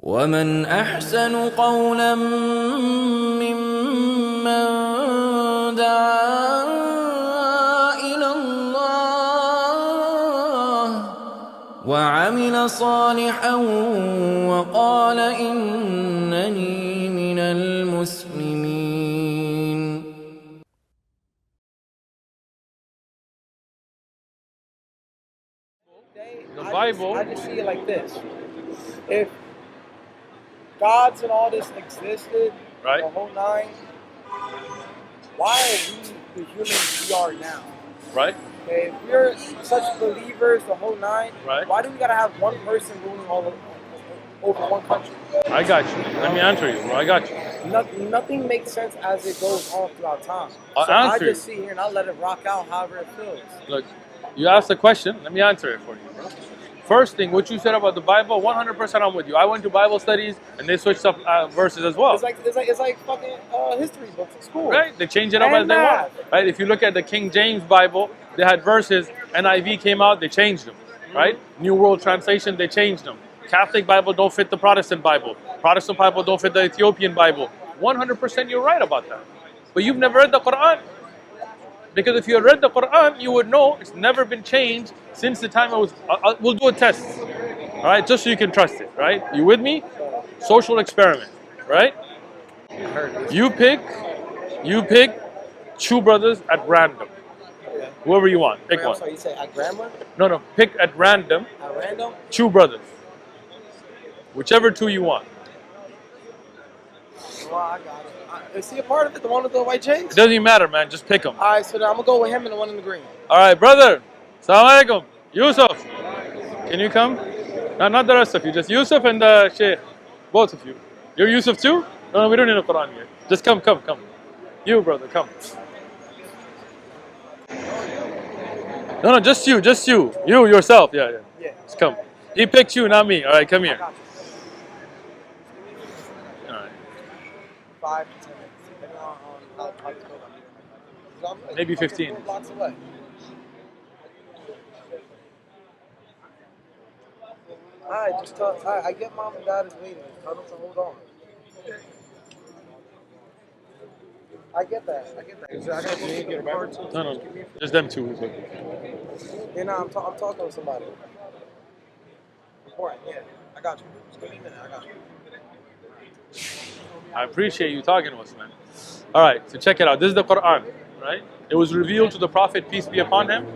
ومن أحسن قولا ممن دعا إلى الله وعمل صالحا وقال إنني من المسلمين. The Bible. I just see it like this. If gods and all this existed, right, the whole nine, why are we the humans we are now? Right. Okay, if we're such believers, the whole nine, right, why do we gotta have one person ruling over one country? I got you. Let me answer you, bro. I got you. Nothing makes sense as it goes on throughout time. I'll so answer I just sit here and I let it rock out however it feels. Look, you asked the question. Let me answer it for you, bro. First thing, what you said about the Bible, 100% I'm with you. I went to Bible studies and they switched up verses as well. It's like fucking history books in school. Right? They change it up as they want. Right? If you look at the King James Bible, they had verses. NIV came out, they changed them. Right? New World Translation, they changed them. Catholic Bible don't fit the Protestant Bible. Protestant Bible don't fit the Ethiopian Bible. 100% you're right about that. But you've never read the Quran. Because if you had read the Quran, you would know it's never been changed since the time it was. We'll do a test, all right, just so you can trust it, right? You with me? Social experiment, right? You pick two brothers at random. Whoever you want, pick one. So you say at grandma? No, pick at random. At random? Two brothers. Whichever two you want. Well, I got it. Is he a part of it? The one with the white chains? It doesn't even matter, man. Just pick them. All right, so then I'm going to go with him and the one in the green. All right, brother. Assalamu alaikum. Yusuf. Can you come? Not the rest of you. Just Yusuf and the Sheikh. Both of you. You're Yusuf too? No, we don't need a Quran yet. Just come. You, brother, come. No, just you. You, yourself. Yeah. Just come. He picked you, not me. All right, come here. All right. 5 to 10 minutes, depending on how it's going. Maybe 15. Blocks away. Alright, just tell. Alright, I get mom and dad is waiting. Tell them to hold on. I get that. I gotta get a card too. No. Just them two. Yeah, no, I'm talking with somebody. Important, yeah. I got you. Just give me a minute. I got you. I appreciate you talking to us, man. All right, so check it out. This is the Quran, right? It was revealed to the Prophet, peace be upon him.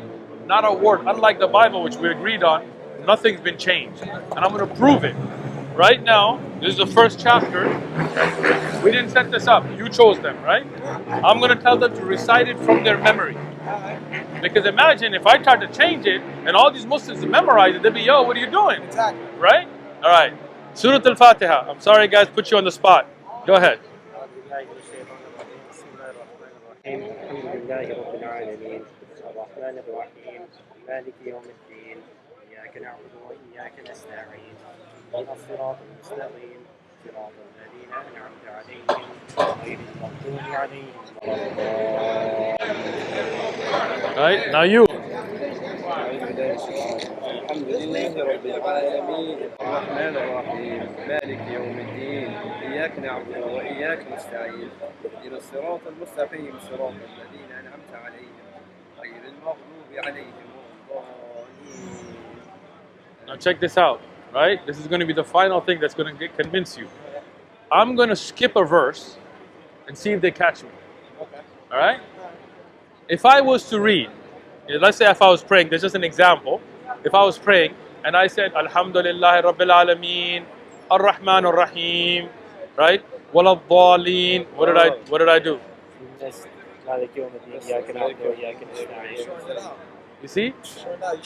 Not a word, unlike the Bible, which we agreed on, nothing's been changed. And I'm going to prove it. Right now, this is the first chapter. We didn't set this up. You chose them, right? I'm going to tell them to recite it from their memory. Because imagine if I tried to change it and all these Muslims memorize it, they'd be, yo, what are you doing? Exactly. Right? All right. Surah Al-Fatiha. I'm sorry, guys, put you on the spot. Go ahead. الحمد لله رب العالمين الرحمن الرحيم مالك يوم الدين إياك نعبد وإياك نستعين اهدنا الصراط المستقيم صراط الذين أنعمت عليهم غير المغضوب عليهم ولا الضالين. Right, now you. الحمد لله رب العالمين الرحمن الرحيم مالك يوم الدين إياك نعبد وإياك نستعين اهدنا الصراط المستقيم صراط الذين أنعمت عليهم غير المغضوب عليهم ولا الضالين. Now check this out, right? This is going to be the final thing that's going to convince you. I'm going to skip a verse and see if they catch me. Okay. All right? If I was to read, let's say if I was praying, there's just an example. If I was praying and I said, Alhamdulillah Rabbil Alameen, Ar-Rahman Ar-Rahim, right? Wala Dhalin. What did I do? You see?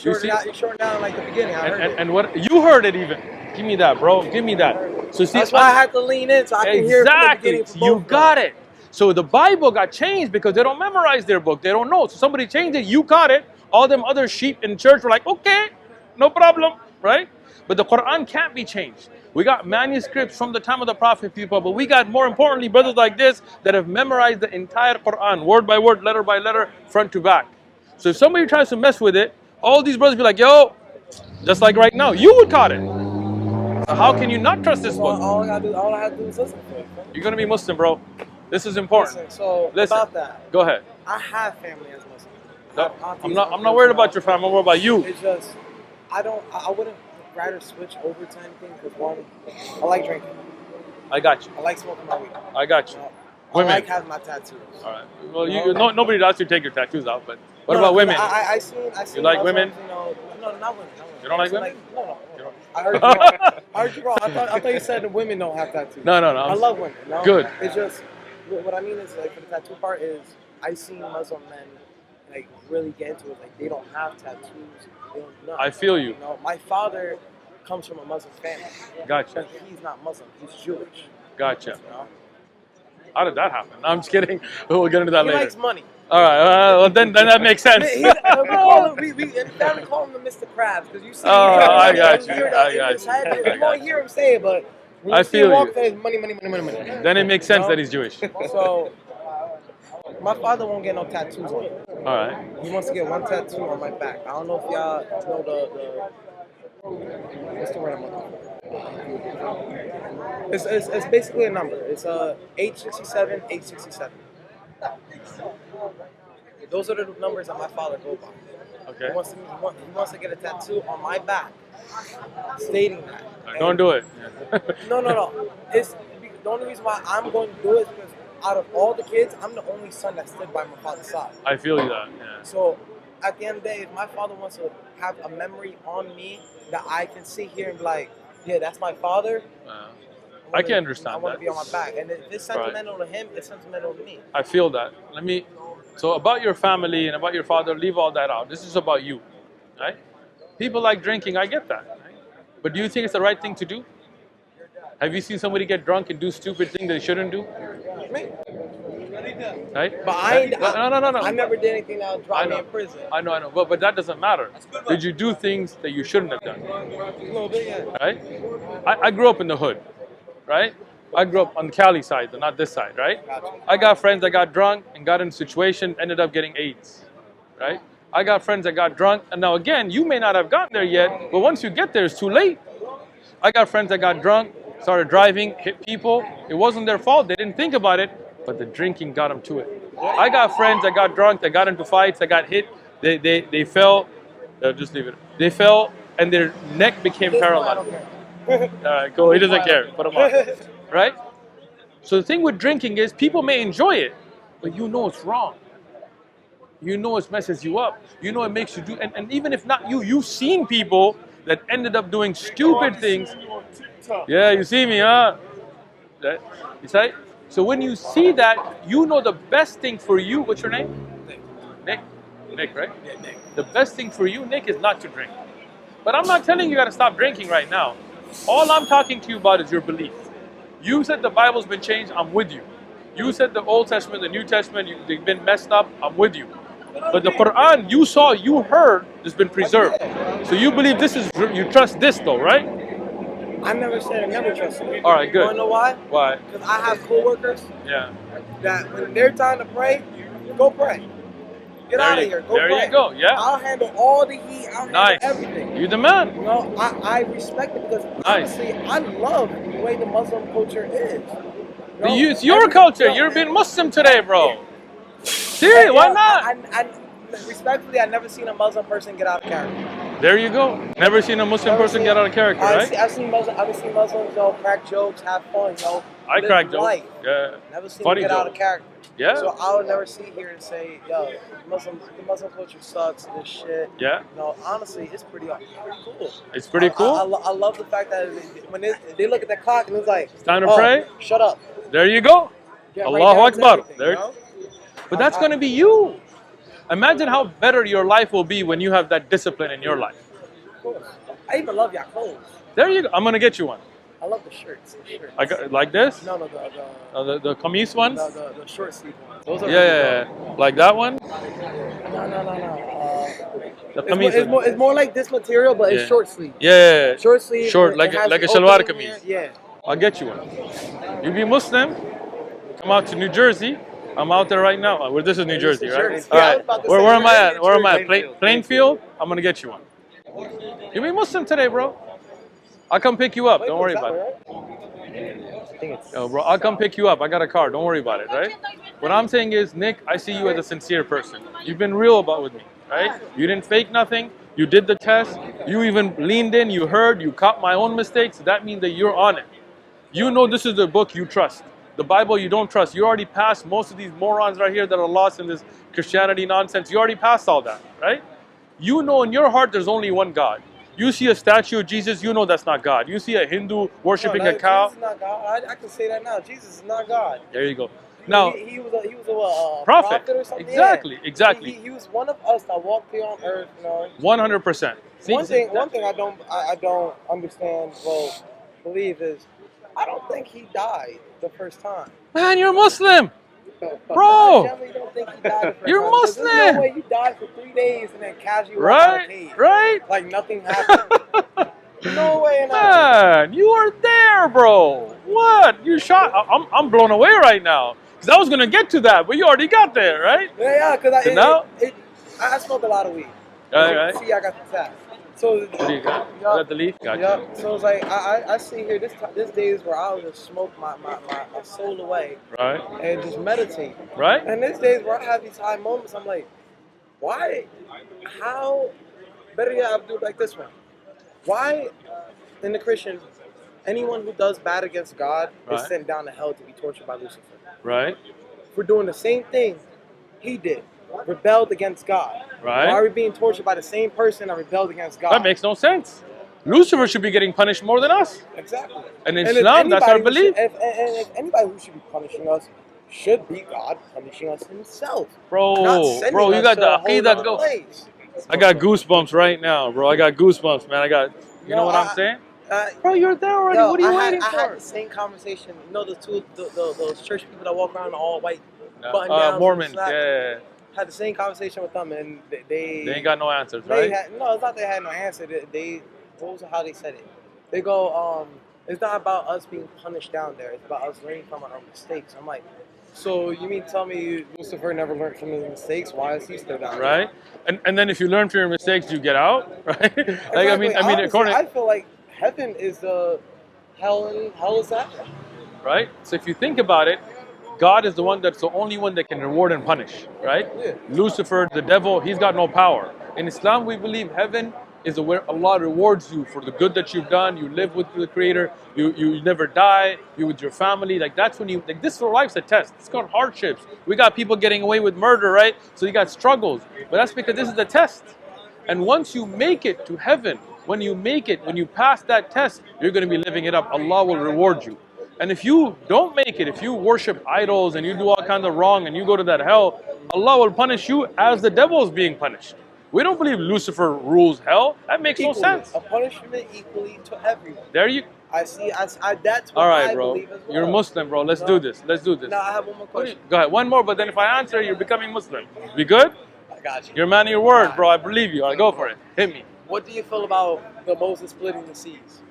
You shortened down like the beginning. I heard it. And what you heard it even. Give me that, bro. Give me that. So see, that's why I had to lean in so I can hear it from the beginning. Exactly. You got it. So the Bible got changed because they don't memorize their book. They don't know. So somebody changed it. You caught it. All them other sheep in church were like, okay, no problem, right? But the Quran can't be changed. We got manuscripts from the time of the Prophet, people, but we got, more importantly, brothers like this that have memorized the entire Quran, word by word, letter by letter, front to back. So if somebody tries to mess with it, all these brothers be like, yo, just like right now, you would caught it. So how can you not trust this book? All I have to do is listen to it. You're going to be Muslim, bro. This is important. Listen, so Listen. about that, Go ahead. I have family as Muslim. No, I'm not worried about your family. I'm worried about you. It's just, I wouldn't rather switch over to anything because one, I like drinking. I got you. I like smoking my weed. I got you. I Women. like having my tattoos. All right. Well, nobody asked you to take your tattoos out, but what about women? I seen You like Muslims, women? You know, no, not women. You don't like women? No. I heard you wrong. I heard you wrong. I thought you said the women don't have tattoos. No. I love women. No? Good. It's just, what I mean is, like, for the tattoo part is, I seen Muslim men, like, really get into it. Like, they don't have tattoos. They don't know. I feel you. You know, my father comes from a Muslim family. Gotcha. But he's not Muslim. He's Jewish. Gotcha. You know? How did that happen? No, I'm just kidding. We'll get into that He later. likes money. All right. Well, then that makes sense. We in the family call him the Mr. Krabs because you see. I got you. You won't hear him say it, but when I you see feel him walk, you. there's money. Then it makes sense that he's Jewish. So, my father won't get no tattoos on him. All right. He wants to get one tattoo on my back. I don't know if y'all know the what's the word I'm looking for? It's basically a number. It's H67, H67. Those are the numbers that my father goes by. Okay. He wants to get a tattoo on my back, stating that. Don't do it. No. It's the only reason why I'm going to do it is because out of all the kids, I'm the only son that stood by my father's side. I feel you that. Yeah. So at the end of the day, if my father wants to have a memory on me that I can sit here and be like, yeah, that's my father. I can understand I want that. to be on my back. And if it's sentimental to him, it's sentimental to me. I feel that. So about your family and about your father, leave all that out. This is about you, right? People like drinking, I get that. Right? But do you think it's the right thing to do? Have you seen somebody get drunk and do stupid things they shouldn't do? Me. Right? But No. I never did anything that would drop me in prison. I know. But that doesn't matter. Did you do things that you shouldn't have done? A little bit, yeah. Right? I grew up in the hood, right? I grew up on the Cali side, but not this side, right? Gotcha. I got friends that got drunk and got in a situation, ended up getting AIDS, right? I got friends that got drunk, and now again, you may not have gotten there yet, but once you get there, it's too late. I got friends that got drunk, started driving, hit people. It wasn't their fault. They didn't think about it, but the drinking got them to it. I got friends that got drunk, that got into fights, that got hit. They fell. Just leave it. They fell, and their neck became paralyzed. All right, cool. He doesn't care. Put him on. Right? So the thing with drinking is people may enjoy it, but you know it's wrong. You know it messes you up. You know it makes you do, and even if not you, you've seen people that ended up doing stupid things. Yeah, you see me, huh? You say? So when you see that, you know the best thing for you, what's your name? Nick, right? Yeah, Nick. The best thing for you, Nick, is not to drink. But I'm not telling you got to stop drinking right now. All I'm talking to you about is your belief. You said the Bible's been changed, I'm with you. You said the Old Testament, the New Testament, they've been messed up, I'm with you. But the Quran, you saw, you heard, has been preserved. So you believe this is, you trust this though, right? I never said I never trusted it. All right, good. You wanna know why? Why? Because I have coworkers Yeah. that when they're time to pray, go pray. Get out of here. Go there pray. you go, yeah. I'll handle all the heat. I'll Nice. handle everything. You the man. You know, I respect it because honestly, I love the way the Muslim culture is. You know, It's your culture. You're being Muslim today, bro. See, why not? I respectfully, I've never seen a Muslim person get out of character. There you go. Never seen a Muslim person get out of character, right? I've seen Muslims, crack jokes, have fun, I live crack jokes. life. Yeah. Never seen Funny them get out joke. of character. Yeah. So I would never sit here and say, yo, the Muslim culture sucks, this shit. Yeah. No, honestly, it's pretty cool. It's pretty cool. I love the fact that when they look at the clock and it's like, It's time to pray. Shut up. There you go. Get right Allahu down to Akbar. everything, There. you know? But that's going to be you. Imagine how better your life will be when you have that discipline in your life. Of course. I even love y'all clothes. There you go. I'm going to get you one. I love the shirts. I got like this? No, The kameez ones? the short sleeve ones. Those are Yeah. Like that one? No. The kameez. It's more like this material, but it's short sleeve. Yeah. Short sleeve. Short, it like has a the shalwar opening here. kameez. Yeah. I'll get you one. You be Muslim, come out to New Jersey. I'm out there right now. Well, this is New Jersey, right? Jersey. All Yeah, I was right. about to Where say am I at? Plainfield. Plainfield? I'm going to get you one. You be Muslim today, bro. I'll come pick you up. Wait, Don't worry is that about it. right? I think it's. Yo, bro, I'll come pick you up. I got a car. Don't worry about it, right? What I'm saying is, Nick, I see you as a sincere person. You've been real about with me, right? You didn't fake nothing. You did the test. You even leaned in. You heard. You caught my own mistakes. That means that you're on it. You know this is the book you trust. The Bible you don't trust. You already passed most of these morons right here that are lost in this Christianity nonsense. You already passed all that, right? You know in your heart there's only one God. You see a statue of Jesus, you know that's not God. You see a Hindu worshipping a cow. Jesus is not God. I can say that now. Jesus is not God. There you go. Now, he was a prophet. or something. Exactly, Yeah. exactly. He was one of us that walked here on earth. You know. 100%. One thing I don't understand. Well, believe is I don't think he died the first time. Man, you're Muslim. Bro. I definitely don't think he died the first You're time. Muslim. There's no way you died for 3 days and then casually walked out of the cave. Right? Like nothing happened. No way in hell. Man, you are there, bro. What? You shot. I'm blown away right now. Because I was going to get to that, but you already got there, right? Yeah, because So I smoke a lot of weed. Right. See, I got the tap. So What do you got? You got the leaf? Gotcha. Yeah. So it's like I see here this days where I would just smoke my soul away Right. and just meditate. Right? And there's days where I have these high moments. I'm like, why? How? Better yet, I'll do it like this one. Why, in the Christian, anyone who does bad against God is Right. sent down to hell to be tortured by Lucifer? Right? We're doing the same thing he did. Rebelled against God. Right. Why are we being tortured by the same person that rebelled against God? That makes no sense. Lucifer should be getting punished more than us. Exactly. And in if Islam, that's our anybody who belief. if anybody who should be punishing us should be God punishing us himself. Not Bro, sending you us got to the a whole aqidah other go. place. I got goosebumps right now, bro. I got goosebumps, man. You know what I'm saying? Bro, you're there already. What are you waiting I had for? the same conversation. You know those church people that walk around in all white button downs. Mormons, and slacks? yeah. Had the same conversation with them, and They ain't got no answers, right? No, it's not they had no answer. What was how they said it? They go, it's not about us being punished down there. It's about us learning from our mistakes. I'm like, so you mean tell me Lucifer never learned from his mistakes? Why is he still down there? Right? And then if you learn from your mistakes, you get out, right? Like Exactly. I mean, according, I feel like heaven is the hell, and hell is that. right? So if you think about it, God is the one that's the only one that can reward and punish, right? Yeah. Lucifer, the devil, he's got no power. In Islam, we believe heaven is where Allah rewards you for the good that you've done. You live with the Creator. You never die. You're with your family. Like that's when this for life's a test. It's called hardships. We got people getting away with murder, right? So you got struggles. But that's because this is the test. And once you make it to heaven, when you pass that test, you're going to be living it up. Allah will reward you. And if you don't make it, if you worship idols and you do all kinds of wrong and you go to that hell, Allah will punish you as the devil is being punished. We don't believe Lucifer rules hell. That makes no sense. A punishment equally to everyone. There you. That's what All right, I bro. believe as well. You're a Muslim, bro. Let's do this. Now I have one more question. Go ahead. One more, but then if I answer, you're becoming Muslim. We good? I got you. You're a man of your word, bro. I believe you. All right, go for it. Hit me. What do you feel about the Moses splitting the seas?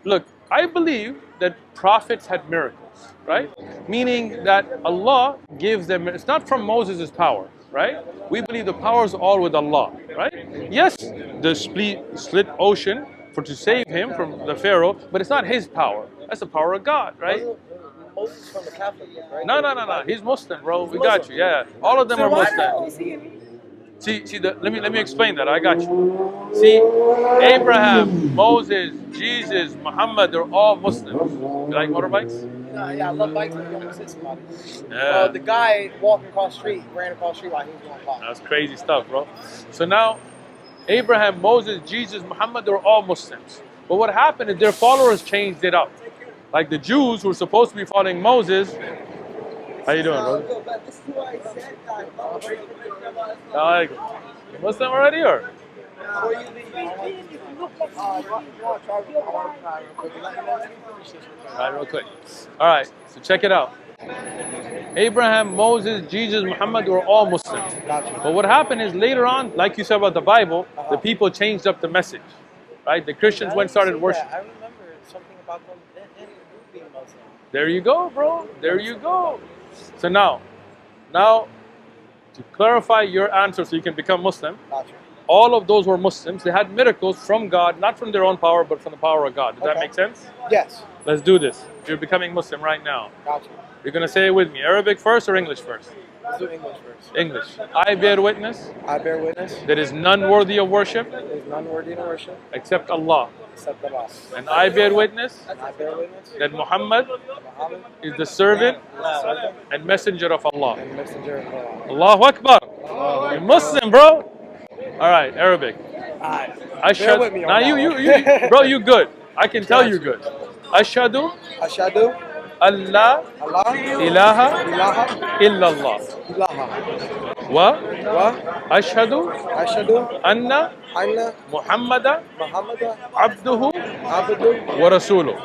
Look, I believe that prophets had miracles, right? Meaning that Allah gives them, it's not from Moses' power, right? We believe the power is all with Allah, right? Yes, the split ocean to save him from the Pharaoh, but it's not his power. That's the power of God, right? Moses from the Catholic, right? No. He's Muslim, bro. We got you, yeah. All of them are Muslim. See, let me explain that. I got you. See, Abraham, Moses, Jesus, Muhammad, they're all Muslims. You like motorbikes? Yeah, I love bikes. I'm going to sit somebody. Yeah. The guy walking across the street, ran across the street while he was going by. That's crazy stuff, bro. So now, Abraham, Moses, Jesus, Muhammad, they're all Muslims. But what happened is their followers changed it up. Like the Jews who were supposed to be following Moses. How you doing, bro? Like, you Muslim already, or? All right, real quick. All right, so check it out. Abraham, Moses, Jesus, Muhammad were all Muslims. But what happened is later on, like you said about the Bible, the people changed up the message. Right? The Christians went and started worshiping. I remember something about them being Muslim. There you go, bro. There you go. So now, to clarify your answer so you can become Muslim, all of those were Muslims. They had miracles from God, not from their own power, but from the power of God. Does that make sense? Yes. Let's do this. You're becoming Muslim right now. Gotcha. You're going to say it with me. Arabic first or English first? Let's do English first. English. I bear witness. I bear witness. There is none worthy of worship. There is none worthy of worship except Allah. except Allah. And I bear witness And I bear witness that Muhammad Muhammad is the servant is the servant and messenger of Allah. and messenger of Allah. Allahu Akbar. You're Muslim, bro. All right, Arabic. Bear with me on Now that you, one. bro, you good. I can tell you good. Ashhadu Ashhadu Allah Allah ilaha ilaha illallah. illallah Wa wa ashhadu ashhadu anna anna Muhammadan Muhammadan abduhu abduhu wa rasuluh.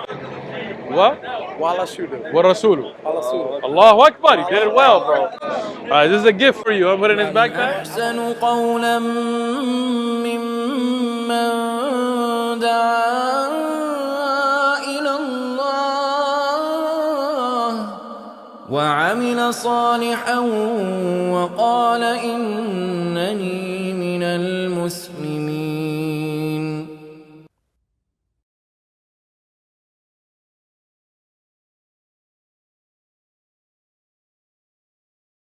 Wa wa rasuluhu. wa rasuluh. Rasuluhu. Allahu Akbar. You did it well, bro. All right, this is a gift for you. I'm putting it in his backpack. أحسن قولا ممن دعا إلى الله وعمل صالحا وقال إنني من المسلمين